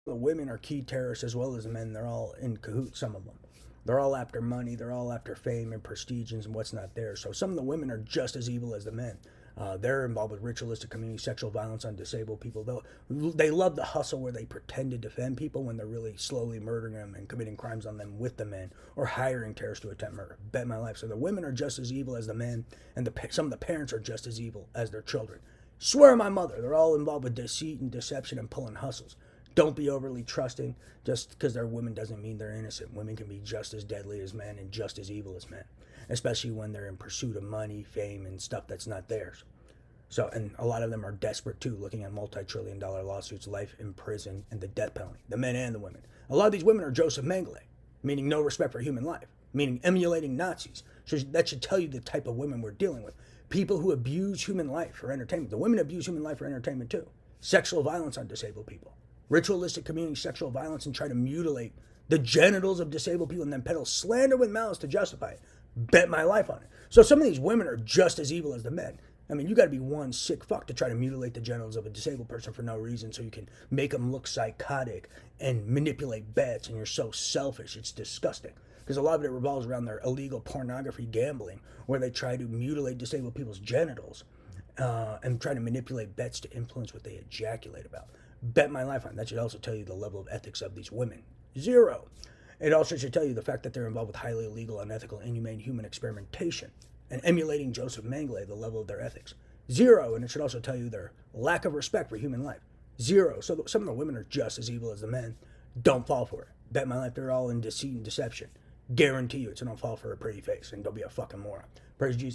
The women are key terrorists as well as the men. They're all in cahoots, some of them. They're all after money. They're all after fame and prestige and what's not there. So some of the women are just as evil as the men. They're involved with ritualistic community, sexual violence on disabled people. They love the hustle where they pretend to defend people when they're really slowly murdering them and committing crimes on them with the men or hiring terrorists to attempt murder. Bet my life. So the women are just as evil as the men, and some of the parents are just as evil as their children. Swear on my mother, they're all involved with deceit and deception and pulling hustles. Don't be overly trusting. Just because they're women doesn't mean they're innocent. Women can be just as deadly as men and just as evil as men, especially when they're in pursuit of money, fame, and stuff that's not theirs. So, and a lot of them are desperate too, looking at multi-trillion-dollar lawsuits, life in prison, and the death penalty. The men and the women. A lot of these women are Joseph Mengele, meaning no respect for human life, meaning emulating Nazis. So that should tell you the type of women we're dealing with. People who abuse human life for entertainment. The women abuse human life for entertainment too. Sexual violence on disabled people. Ritualistic community sexual violence and try to mutilate the genitals of disabled people and then peddle slander with malice to justify it. Bet my life on it. So some of these women are just as evil as the men. I mean, you got to be one sick fuck to try to mutilate the genitals of a disabled person for no reason so you can make them look psychotic and manipulate bets, and you're so selfish. It's disgusting. Because a lot of it revolves around their illegal pornography gambling, where they try to mutilate disabled people's genitals and try to manipulate bets to influence what they ejaculate about. Bet my life on it. That should also tell you the level of ethics of these women. Zero. It also should tell you the fact that they're involved with highly illegal, unethical, inhumane human experimentation and emulating Joseph Mengele, the level of their ethics. Zero. And it should also tell you their lack of respect for human life. Zero. So some of the women are just as evil as the men. Don't fall for it. Bet my life they're all in deceit and deception. Guarantee you it's don't fall for a pretty face and don't be a fucking moron. Praise Jesus.